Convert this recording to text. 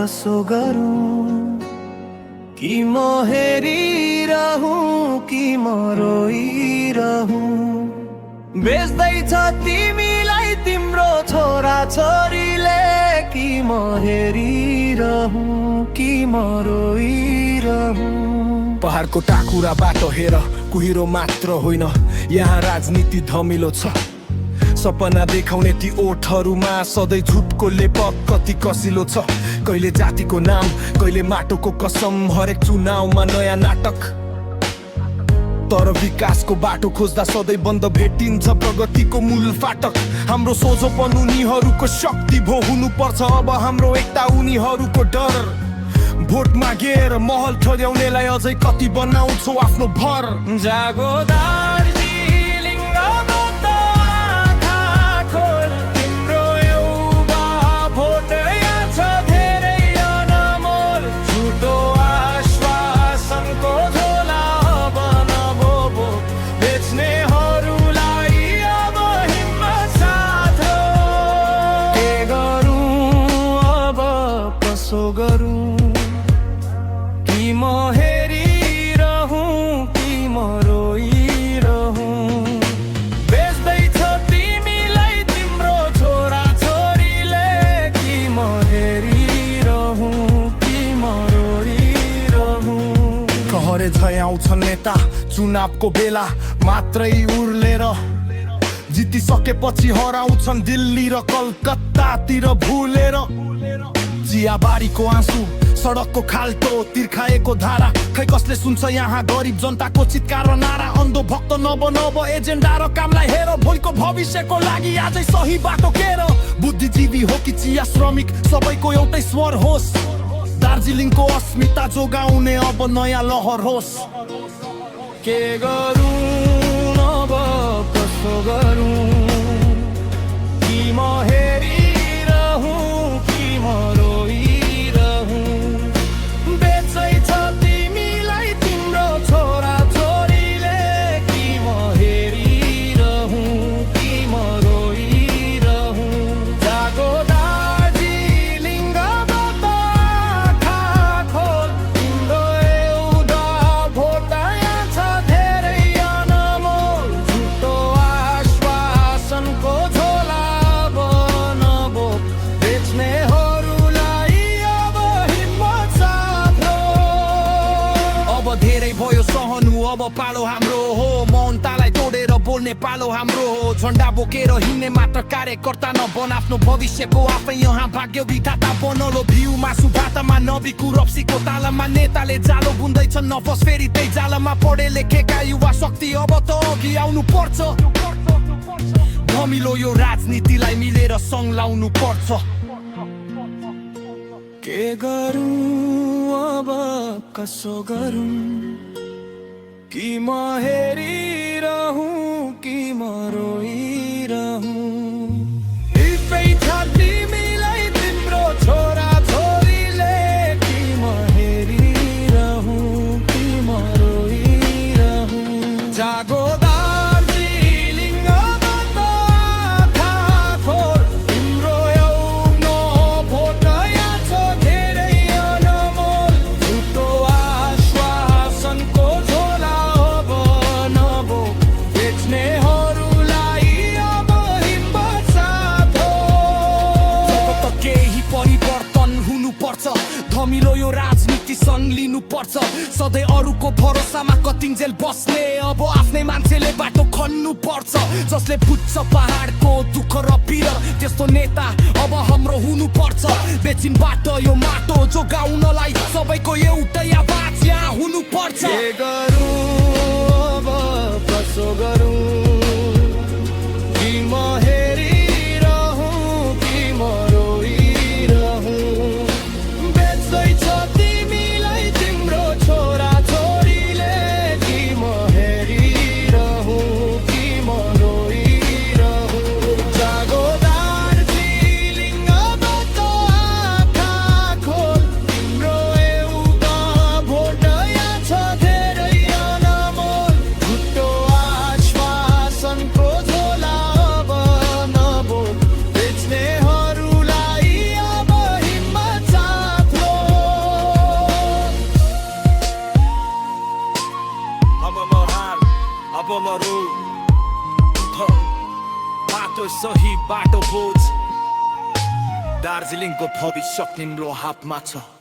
कसो गरौँ कि म हेरिरहूँ कि म रोइरहूँ। बेच्दैछ तिमीलाई तिम्रो छोरा छोरीले कि म हेरिरहूँ कि म रोइरहूँ। पहाडको टाकुरा बाटो हेर कुहिरो मात्र होइन, यहाँ राजनीति धमिलो छ। सपना देखाउने ती ओठहरूमा सधैँ झुटको लेपक कति कसिलो छ। कहिले जातिको नाम कहिले माटोको कसम, हरेक चुनावमा नयाँ नाटक। तर विकासको बाटो खोज्दा सधैँ बन्द भेटिन्छ प्रगतिको मूल फाटक। हाम्रो सोझोपन उनीहरूको शक्ति भो हुनुपर्छ, अब हाम्रो एकता उनीहरूको डर। भोट मागेर महल ठड्याउनेलाई अझै कति बनाउँछौ आफ्नो भर। जागो दार्जिलिङ अब त आँखा खोल, तिम्रो युवा भोट यहाँ छ धेरै अनमोल। झुटो आश्वासनको झोला अब नबोबो, बेच्नेहरूलाई अब हिम्मत साथ हो। के गरौँ अब कसो गरौँ कि म हेरिरहूँ कि म रोइरहूँ। बेच्दैछ तिमीलाई तिम्रो छोरा छोरीले कि म हेरिरहूँ कि म रोइरहूँ। कहरे झै आउँछन् नेता चुनावको बेला मात्रै उर्लेर, जितिसकेपछि हराउँछन् दिल्ली र कलकत्तातिर भुलेर। चियाबारीको आँसु सडकको खाल्टो तिर्खाएको धारा, खै कसले सुन्छ यहाँ गरिब जनताको चितकार र नारा। अन्धो भक्त नब एजेन्डा र कामलाई हेर, भोलिको भविष्यको लागि आजै सही बाटो केर। बुद्धिजीवी हो कि चिया श्रमिक सबैको एउटै स्वर होस्, दार्जिलिङको अस्मिता जोगाउने अब नयाँ लहर होस्। के गरौँ अब कसो गरौँ कि म हेरिरहूँ कि म रोइरहूँ। बेच्दैछ तिमीलाई तिम्रो छोरा छोरीले कि म हेरिरहूँ कि म रोइरहूँ। जागो दार्जिलिङ अब त आँखा खोल, तिम्रो एउटा भोट यहाँ छ धेरै अनमोल। झुटो आश्वासनको झोला अब नबोक, बेच्नेहरूलाई अब हिम्मत साथ हो। अब धेरै भयो सहनु अब पालो हाम्रो हो, मौनतालाई तोडेर बोल्ने पालो हाम्रो हो। झन्डा बोकेर हिँड्ने मात्र कार्यकर्ता नबन, आफ्नो भविष्यको आफै यहाँ भाग्य विधाता बनलो। भ्यू मासु भातमा नबिकु रप्सीको तालमा, नेताले जालो बुन्दैछन् नफस फेरि त्यही जालमा। पढे लेखेका युवा शक्ति अब त अघि आउनु पर्छ, धमिलो यो राजनीतिलाई मिलेर सङ्ग लाउनु पर्छ। के गरौँ अब कसो गरौँ कि म हेरिरहूँ कि म रोइरहूँ। बेच्दैछ तिमीलाई तिम्रो छोरा छोरीले कि म हेरिरहूँ कि म रोइरहूँ। जागो दार्जिलिङ अब त आँखा खोल, तिम्रो एउटा भोट यहाँ छ धेरै अनमोल। झुटो आश्वासनको झोला अब नबोक, बेच्नेहरूलाई अब हिम्मत साथ हो। जब त केही परिवर्तन हुनुपर्छ, धमिलो यो राजनीति सङ्ग लिनुपर्छ। सधैँ अरूको भरोसामा कतिन्जेल बस्ने, अब आफ्नै मान्छेले बाटो खन्नु पर्छ। जसले बुझ्छ पहाडको दुःख र पीडा, त्यस्तो नेता अब हाम्रो हुनुपर्छ। बेचिनबाट यो माटो जोगाउनलाई सबैको एउटै आवाज यहाँ हुनुपर्छ। के गरौँ अब कसो गरौँ कि म हेरिरहूँ कि म रोइरहूँ। बेच्दैछ तिमीलाई तिम्रो छोरा छोरीले कि म हेरिरहूँ कि म रोइरहूँ। जागो दार्जिलिङ अब त आँखा खोल, तिम्रो एउटा भोट यहाँ छ धेरै नरो बाटो सही बाटो बोझ दार्जिलिङको भविष्य तिम्रो हातमा छ